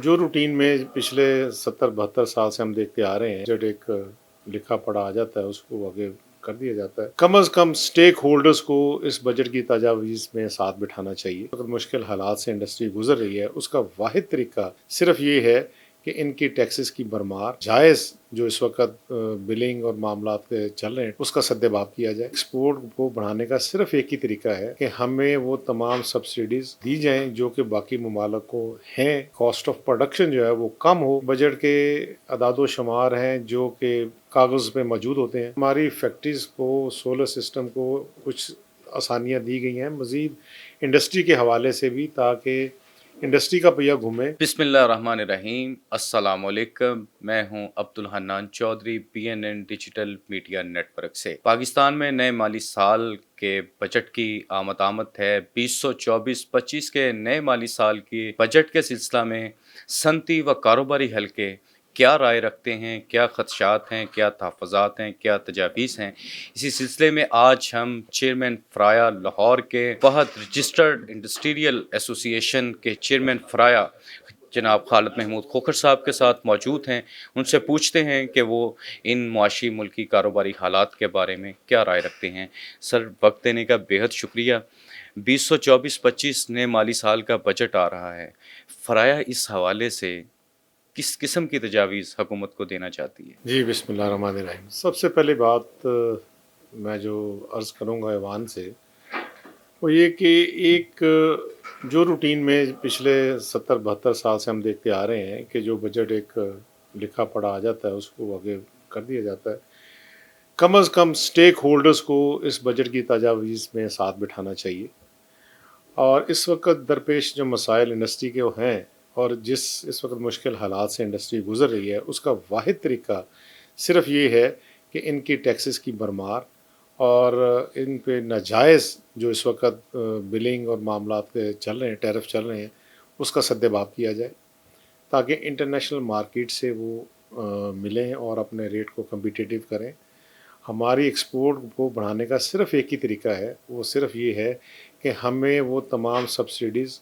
जो रूटीन में पिछले 70-72 साल से हम देखते आ रहे हैं, जब एक लिखा पढ़ा आ जाता है उसको आगे कर दिया जाता है। कम से कम स्टेक होल्डर्स को इस बजट की तजावीज़ में साथ बिठाना चाहिए। अगर मुश्किल हालात से इंडस्ट्री गुजर रही है, उसका वाहिद तरीका सिर्फ ये है कि इनकी टैक्सेस की भरमार जायज़ जो इस वक्त बिलिंग और मामलात के चल रहे हैं उसका सद्देबाब किया जाए। एक्सपोर्ट को बढ़ाने का सिर्फ एक ही तरीका है कि हमें वो तमाम सब्सिडीज दी जाएं जो कि बाकी ममालिक को हैं। कॉस्ट ऑफ प्रोडक्शन जो है वो कम हो। बजट के अदादो शुमार हैं जो कि कागज़ पे मौजूद होते हैं। हमारी फैक्ट्रीज को, सोलर सिस्टम को कुछ आसानियाँ दी गई हैं मज़ीद इंडस्ट्री के हवाले से भी, ताकि इंडस्ट्री का पहिया घूमे। बिस्मिल्लाहिर्रहमानिर्रहीम। अस्सलामुअलैकुम। मैं हूं Abdul Hannan Chaudhary, PNN digital media network से। पाकिस्तान में नए माली साल के बजट की आमद है। 2024-25 के नए माली साल की बजट के सिलसिला में सनती व कारोबारी हलके क्या राय रखते हैं, क्या खदशात हैं, क्या तहफ़्फ़ुज़ात हैं, क्या तजावीज़ हैं। इसी सिलसिले में आज हम चेयरमैन फ्राया लाहौर के फहद रजिस्टर्ड इंडस्ट्रियल एसोसिएशन के चेयरमैन फ्राया जनाब खालिद महमूद खोखर साहब के साथ मौजूद हैं। उनसे पूछते हैं कि वो इन मुआशी मुल्की कारोबारी हालात के बारे में क्या राय रखते हैं। सर, वक्त देने का बेहद शुक्रिया। 2024-25 नए माली साल का बजट आ रहा है। फ्राया इस हवाले से किस किस्म की तजावीज़ हुकूमत को देना चाहती है? जी, बिस्मिल्लाहिर्रहमानिर्रहीम। सबसे पहली बात मैं जो अर्ज़ करूँगा ऐवान से, वो ये कि एक जो रूटीन में पिछले 70-72 साल से हम देखते आ रहे हैं कि जो बजट एक लिखा पढ़ा आ जाता है उसको आगे कर दिया जाता है। कम से कम स्टेक होल्डर्स को इस बजट की तजावीज़ में साथ बिठाना चाहिए। और इस वक्त दरपेश जो मसाइल इंडस्ट्री के वो हैं और जिस इस वक्त मुश्किल हालात से इंडस्ट्री गुजर रही है, उसका वाहिद तरीका सिर्फ ये है कि इनकी टैक्सेस की भरमार और इन पे नाजायज़ जो इस वक्त बिलिंग और मामलात के चल रहे हैं, टैरिफ चल रहे हैं, उसका सद्देबाब किया जाए, ताकि इंटरनेशनल मार्केट से वो मिलें और अपने रेट को कम्पिटिटिव करें। हमारी एक्सपोर्ट को बढ़ाने का सिर्फ एक ही तरीका है, वो सिर्फ ये है कि हमें वो तमाम सब्सिडीज़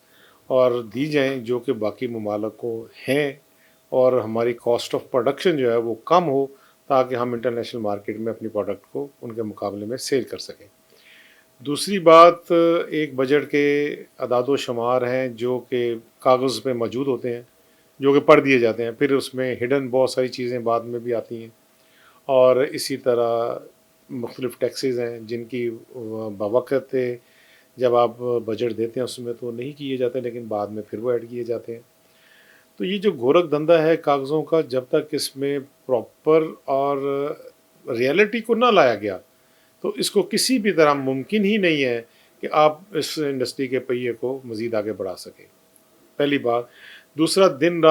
और दी जाएं जो कि बाकी ममालिक को हैं, और हमारी कॉस्ट ऑफ प्रोडक्शन जो है वो कम हो, ताकि हम इंटरनेशनल मार्केट में अपनी प्रोडक्ट को उनके मुकाबले में सेल कर सकें। दूसरी बात, एक बजट के अदादो शुमार हैं जो कि कागज़ पे मौजूद होते हैं, जो कि पढ़ दिए जाते हैं, फिर उसमें हिडन बहुत सारी चीज़ें बाद में भी आती हैं। और इसी तरह मुख्तलिफ़ टैक्सेस हैं जिनकी बवक़्त जब आप बजट देते हैं उसमें तो नहीं किए जाते, लेकिन बाद में फिर वो ऐड किए जाते हैं। तो ये जो गोरख धंधा है कागज़ों का, जब तक इसमें प्रॉपर और रियलिटी को ना लाया गया, तो इसको किसी भी तरह मुमकिन ही नहीं है कि आप इस इंडस्ट्री के पहिए को मज़ीद आगे बढ़ा सकें। पहली बात। दूसरा, दिन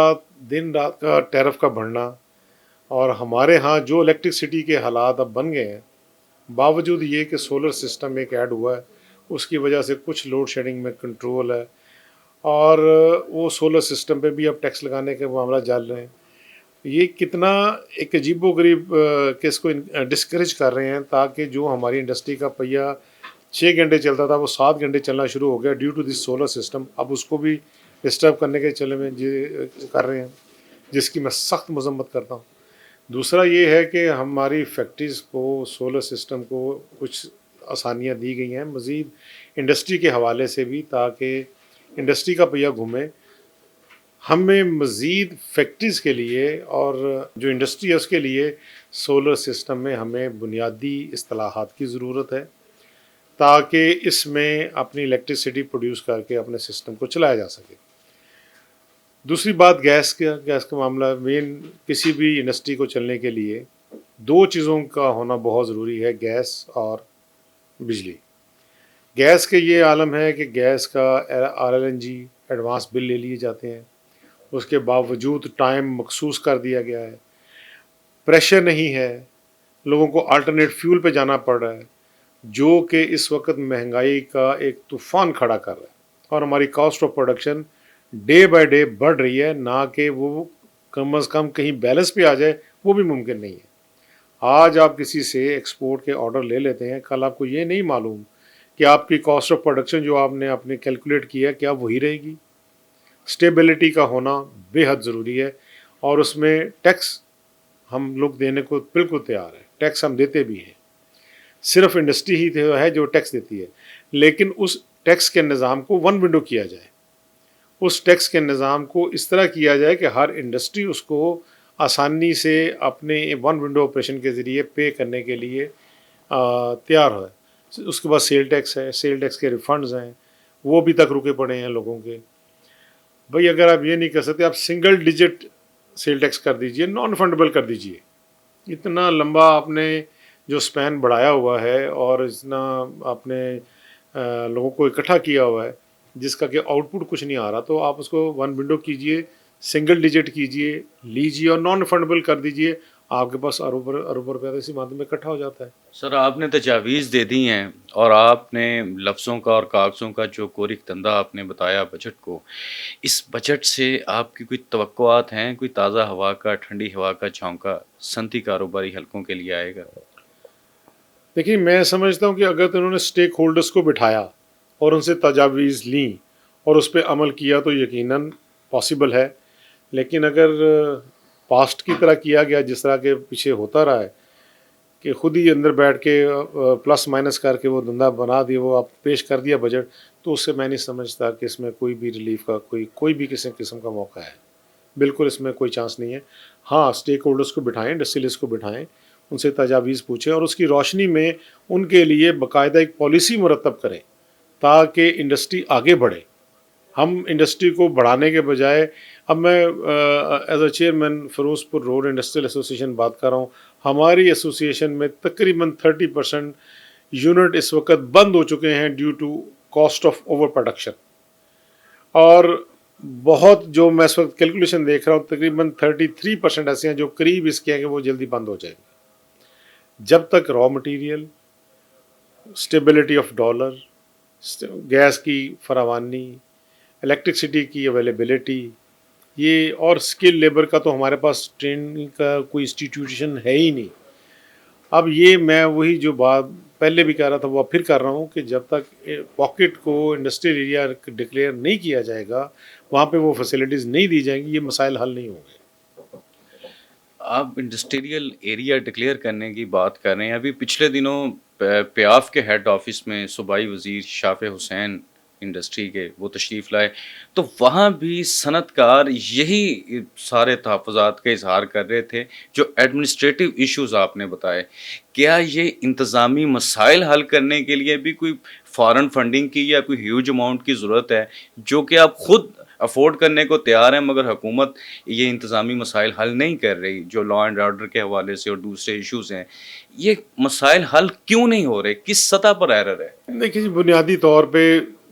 रात का टैरिफ का बढ़ना, और हमारे यहाँ जो इलेक्ट्रिसिटी के हालात अब बन गए हैं, बावजूद ये कि सोलर सिस्टम एक ऐड हुआ है, उसकी वजह से कुछ लोड शेडिंग में कंट्रोल है, और वो सोलर सिस्टम पे भी अब टैक्स लगाने के मामला चल रहे हैं। ये कितना एक अजीबोगरीब कि इसको डिस्करेज कर रहे हैं, ताकि जो हमारी इंडस्ट्री का पहिया 6 घंटे चलता था वो 7 घंटे चलना शुरू हो गया due to this solar system. अब उसको भी डिस्टर्ब करने के चले में कर रहे हैं, जिसकी मैं सख्त मजम्मत करता हूँ। दूसरा ये है कि हमारी फैक्ट्रीज़ को, सोलर सिस्टम को कुछ आसानियाँ दी गई हैं मज़ीद इंडस्ट्री के हवाले से भी, ताकि इंडस्ट्री का पहिया घूमे। हमें मज़ीद फैक्ट्रीज़ के लिए और जो इंडस्ट्री है उसके लिए सोलर सिस्टम में हमें बुनियादी इस्तिलाहात की ज़रूरत है, ताकि इसमें अपनी इलेक्ट्रिसिटी प्रोड्यूस करके अपने सिस्टम को चलाया जा सके। दूसरी बात, गैस का मामला। मेन किसी भी इंडस्ट्री को चलने के लिए 2 चीज़ों का होना बहुत ज़रूरी है, गैस और बिजली। गैस के ये आलम है कि गैस का LNG एडवांस बिल ले लिए जाते हैं, उसके बावजूद टाइम मखसूस कर दिया गया है, प्रेशर नहीं है, लोगों को अल्टरनेट फ्यूल पे जाना पड़ रहा है, जो कि इस वक्त महंगाई का एक तूफ़ान खड़ा कर रहा है, और हमारी cost of production day by day बढ़ रही है, ना कि वो कम अज़ कम कहीं बैलेंस पे आ जाए, वो भी मुमकिन नहीं है। आज आप किसी से एक्सपोर्ट के ऑर्डर ले लेते हैं, कल आपको ये नहीं मालूम कि आपकी कॉस्ट ऑफ प्रोडक्शन जो आपने अपने कैलकुलेट किया है क्या वही रहेगी। स्टेबिलिटी का होना बेहद ज़रूरी है, और उसमें टैक्स हम लोग देने को बिल्कुल तैयार हैं, टैक्स हम देते भी हैं। सिर्फ इंडस्ट्री ही है जो टैक्स देती है, लेकिन उस टैक्स के निज़ाम को वन विंडो किया जाए, उस टैक्स के निज़ाम को इस तरह किया जाए कि हर इंडस्ट्री उसको आसानी से अपने वन विंडो ऑपरेशन के ज़रिए पे करने के लिए तैयार हो। उसके बाद सेल टैक्स है, सेल टैक्स के रिफंड्स हैं, वो अभी तक रुके पड़े हैं लोगों के। भाई अगर आप ये नहीं कर सकते, आप सिंगल डिजिट सेल टैक्स कर दीजिए, नॉन फंडेबल कर दीजिए। इतना लंबा आपने जो स्पैन बढ़ाया हुआ है और इतना आपने लोगों को इकट्ठा किया हुआ है जिसका कि आउटपुट कुछ नहीं आ रहा, तो आप उसको वन विंडो कीजिए, सिंगल डिजिट कीजिए, लीजिए और नॉन फंडेबल कर दीजिए। आपके पास अरबों अरबों रुपया इसी माध्यम में इकट्ठा हो जाता है। सर, आपने तजावीज़ दे दी हैं और आपने लफ्ज़ों का और कागज़ों का जो कोरिक धंधा आपने बताया बजट को, इस बजट से आपकी कोई तवक्कुआत हैं, कोई ताज़ा हवा का, ठंडी हवा का झोंका सनती कारोबारी हलकों के लिए आएगा? देखिए, मैं समझता हूँ कि अगर तो उन्होंने स्टेक होल्डर्स को बिठाया और उनसे तजावीज़ लीं और उस पे अमल किया तो यकीनन पॉसिबल है। लेकिन अगर पास्ट की तरह किया गया, जिस तरह के पीछे होता रहा है कि खुद ही अंदर बैठ के प्लस माइनस करके वो धंधा बना दिया, वो आप पेश कर दिया बजट, तो उससे मैं नहीं समझता कि इसमें कोई भी रिलीफ का कोई भी किसी किस्म का मौका है। बिल्कुल इसमें कोई चांस नहीं है। हाँ, स्टेक होल्डर्स को बिठाएं, इंडस्ट्रियलिस्ट को बिठाएं, उनसे तजावीज़ पूछें और उसकी रोशनी में उनके लिए बाकायदा एक पॉलिसी मुरतब करें ताकि इंडस्ट्री आगे बढ़े। हम इंडस्ट्री को बढ़ाने के बजाय, अब मैं as a chairman Ferozepur road industrial association बात कर रहा हूँ, हमारी एसोसिएशन में तकरीबन 30% यूनिट इस वक्त बंद हो चुके हैं due to cost of over production. और बहुत जो मैं इस वक्त कैलकुलेशन देख रहा हूँ, तकरीबन 33% ऐसे हैं जो करीब इसके हैं कि वो जल्दी बंद हो जाएंगे। जब तक raw material, stability of dollar, gas की फरावानी, इलेक्ट्रिसिटी की अवेलेबिलिटी, ये और स्किल लेबर का तो हमारे पास ट्रेनिंग का कोई इंस्टीट्यूशन है ही नहीं। अब ये मैं वही जो बात पहले भी कह रहा था वो फिर कर रहा हूँ कि जब तक पॉकेट को इंडस्ट्रियल एरिया डिक्लेयर नहीं किया जाएगा, वहाँ पे वो फैसिलिटीज़ नहीं दी जाएंगी, ये मसाइल हल नहीं होंगे। आप इंडस्ट्रियल एरिया डिक्लेयर करने की बात कर रहे हैं। अभी पिछले दिनों प्याफ के हेड ऑफिस में सूबाई वज़ीर शाफ़े हुसैन इंडस्ट्री के वो तशरीफ़ लाए, तो वहाँ भी सनतकार यही सारे तहफ़्फ़ुज़ात का इज़हार कर रहे थे जो एडमिनिस्ट्रेटिव इश्यूज़ आपने बताए। क्या ये इंतज़ामी मसाइल हल करने के लिए भी कोई फ़ॉरेन फंडिंग की या कोई ह्यूज अमाउंट की ज़रूरत है, जो कि आप खुद अफोर्ड करने को तैयार हैं, मगर हुकूमत ये इंतज़ामी मसाइल हल नहीं कर रही, जो लॉ एंड ऑर्डर के हवाले से और दूसरे इश्यूज़ हैं? ये मसाइल हल क्यों नहीं हो रहे? किस सतह पर एरर है? देखिए जी, बुनियादी तौर पे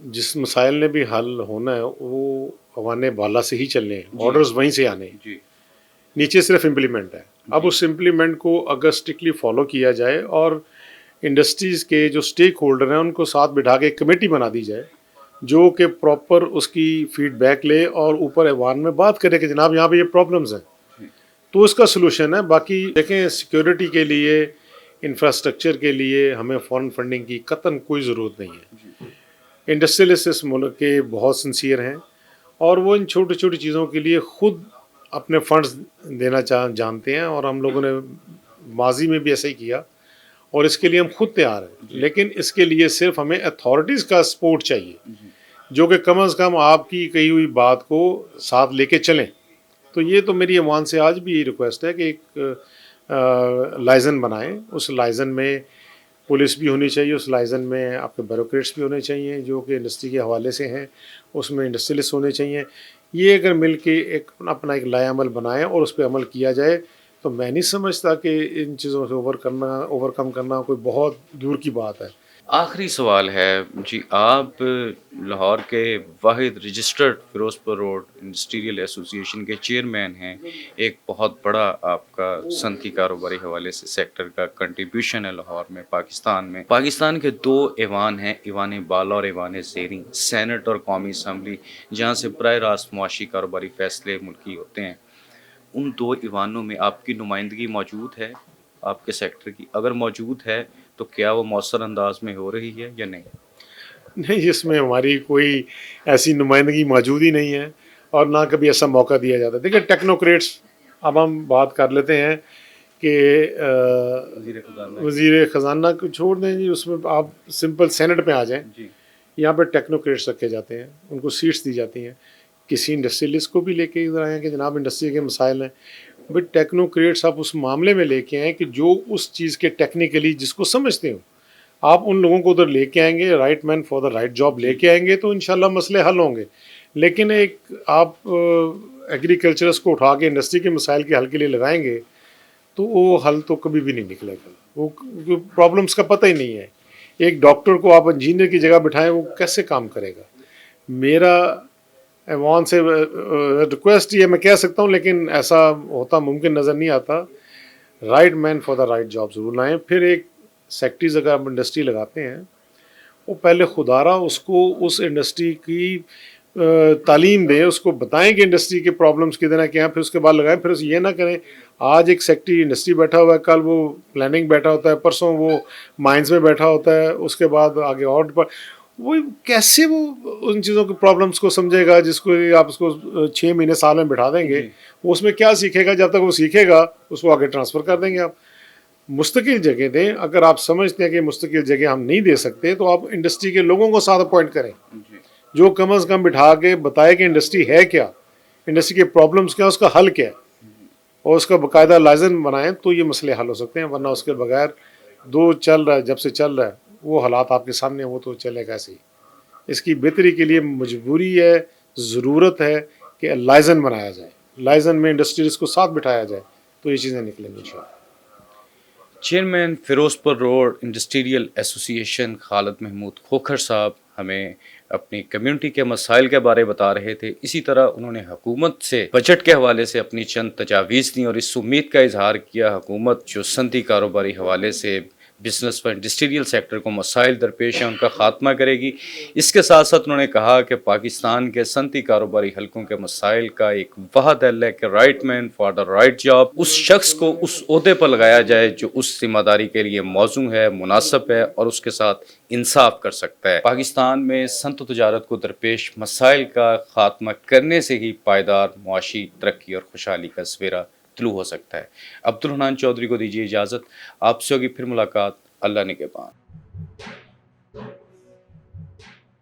जिस मसाइल ने भी हल होना है वो हवाने बाला से ही चलने हैं, ऑर्डर्स वहीं से आने हैं, जी। नीचे सिर्फ इम्प्लीमेंट है। अब उस इम्प्लीमेंट को अगर स्ट्रिक्टली फॉलो किया जाए और इंडस्ट्रीज़ के जो स्टेक होल्डर हैं उनको साथ बिठा के एक कमेटी बना दी जाए जो कि प्रॉपर उसकी फीडबैक ले और ऊपर ऐवान में बात करे कि जनाब यहाँ पे ये प्रॉब्लम्स हैं, तो इसका सलूशन है। बाकी देखें, सिक्योरिटी के लिए, इंफ्रास्ट्रक्चर के लिए हमें फॉरेन फंडिंग की कतन कोई ज़रूरत नहीं है। इंडस्ट्रियलिस्ट इस मुल्क के बहुत सिंसियर हैं और वो इन छोटी छोटी चीज़ों के लिए खुद अपने फंड्स देना जानते हैं, और हम लोगों ने माजी में भी ऐसा ही किया और इसके लिए हम खुद तैयार हैं। लेकिन इसके लिए सिर्फ हमें अथॉरिटीज़ का सपोर्ट चाहिए जो कि कम अज़ कम आपकी कही हुई बात को साथ लेके चलें। तो ये तो मेरी अवान से आज भी ये रिक्वेस्ट है कि एक लाइजन बनाएं, उस लाइजन में पुलिस भी होनी चाहिए, उस लाइजन में आपके ब्यूरोक्रेट्स भी होने चाहिए जो कि इंडस्ट्री के हवाले से हैं, उसमें इंडस्ट्रियलिस्ट होने चाहिए। ये अगर मिल के एक अपना एक लाएअमल बनाएं और उस पर अमल किया जाए तो मैं नहीं समझता कि इन चीज़ों से ओवरकम करना कोई बहुत दूर की बात है। आखिरी सवाल है जी, आप लाहौर के वाहिद registered Ferozepur road industrial association के चेयरमैन हैं। एक बहुत बड़ा आपका सनती कारोबारी हवाले से सेक्टर का कंट्रीब्यूशन है लाहौर में, पाकिस्तान में। पाकिस्तान के दो ऐवान हैं, ऐवान बाला और ऐवान ज़ेरी, सेनेट और कौमी असम्बली, जहाँ से बराह रास्त मुआशी कारोबारी फ़ैसले मुल्की होते हैं। उन दो ऐवानों में आपकी नुमाइंदगी मौजूद है आपके सेक्टर की? अगर मौजूद है तो क्या वो मौसर अंदाज में हो रही है या नहीं? नहीं, इसमें हमारी कोई ऐसी नुमाइंदगी मौजूद ही नहीं है। اور نہ کبھی ایسا موقع دیا جاتا ہے. دیکھیں ٹیکنوکریٹس، اب ہم بات کر لیتے ہیں کہ وزیر خزانہ کو چھوڑ دیں جی، اس میں آپ سمپل سینٹ پہ آ جائیں. یہاں پہ ٹیکنوکریٹس رکھے جاتے ہیں، ان کو سیٹس دی جاتی ہیں. کسی انڈسٹریلسٹ کو بھی لے کے ادھر آئے ہیں کہ جناب انڈسٹری کے مسائل ہیں، بٹ ٹیکنوکریٹس آپ اس معاملے میں لے کے آئیں کہ جو اس چیز کے ٹیکنیکلی جس کو سمجھتے ہو، آپ ان لوگوں کو ادھر لے کے آئیں گے، right man for the right job لے کے آئیں گے تو انشاءاللہ مسئلے حل ہوں گے. لیکن ایک آپ ایگریکلچرس کو اٹھا کے انڈسٹری کے مسائل کے حل کے لیے لگائیں گے تو وہ حل تو کبھی بھی نہیں نکلے گا. وہ پرابلمس کا پتہ ہی نہیں ہے. ایک ڈاکٹر کو آپ انجینئر کی جگہ بٹھائیں، وہ کیسے کام کرے گا؟ میرا ایوان سے ریکویسٹ یہ میں کہہ سکتا ہوں، لیکن ایسا ہوتا ممکن نظر نہیں آتا. Right man for the right job ضرور لائیں. پھر ایک سیکٹریز اگر آپ انڈسٹری لگاتے ہیں، وہ پہلے خدارہ اس کو اس انڈسٹری کی تعلیم دیں، اس کو بتائیں کہ انڈسٹری کے پرابلمس کتنا کیا ہیں، پھر اس کے بعد لگائیں. پھر یہ نہ کریں آج ایک سیکٹری انڈسٹری بیٹھا ہوا ہے، کل وہ پلاننگ بیٹھا ہوتا ہے، پرسوں وہ مائنز میں بیٹھا ہوتا ہے، اس کے بعد آگے اور وہ کیسے وہ ان چیزوں کے پرابلمس کو سمجھے گا جس کو آپ اس کو 6 مہینے سال میں بٹھا دیں گے. وہ اس میں کیا سیکھے گا؟ جب تک وہ سیکھے گا اس کو آگے ٹرانسفر کر دیں گے. آپ مستقل جگہ دیں. اگر آپ سمجھتے ہیں کہ مستقل جگہ ہم نہیں دے سکتے تو آپ انڈسٹری کے لوگوں کو ساتھ اپوائنٹ کریں، جو کم از کم بٹھا کے بتائے کہ انڈسٹری ہے کیا، انڈسٹری کے پرابلمس کیا، اس کا حل کیا ہے، اور اس کا باقاعدہ لائزن بنائیں تو یہ مسئلے حل ہو سکتے ہیں. ورنہ اس کے بغیر دو چل رہا ہے، جب سے چل رہا ہے وہ حالات آپ کے سامنے، وہ تو چلے گا ایسے ہی. اس کی بہتری کے لیے مجبوری ہے، ضرورت ہے کہ لائزن بنایا جائے، لائزن میں انڈسٹریز کو ساتھ بٹھایا جائے تو یہ چیزیں نکلیں گی انشاءاللہ. چیئرمین فیروزپور روڈ انڈسٹریل ایسوسی ایشن خالد محمود کھوکھر صاحب ہمیں اپنی کمیونٹی کے مسائل کے بارے بتا رہے تھے. اسی طرح انہوں نے حکومت سے بجٹ کے حوالے سے اپنی چند تجاویز دیں اور اس امید کا اظہار کیا حکومت جو صنعتی کاروباری حوالے سے بزنس و انڈسٹریل سیکٹر کو مسائل درپیش ہیں ان کا خاتمہ کرے گی. اس کے ساتھ ساتھ انہوں نے کہا کہ پاکستان کے صنعتی کاروباری حلقوں کے مسائل کا ایک واحد حل ہے کہ right man for the right job, اس شخص کو اس عہدے پر لگایا جائے جو اس ذمہ داری کے لیے موزوں ہے، مناسب ہے اور اس کے ساتھ انصاف کر سکتا ہے. پاکستان میں صنعت و تجارت کو درپیش مسائل کا خاتمہ کرنے سے ہی پائیدار معاشی ترقی اور خوشحالی کا سویرا طلوع ہو سکتا ہے. عبدالحنان چودھری کو دیجیے اجازت. آپ سے ہوگی پھر ملاقات. اللہ نگہبان.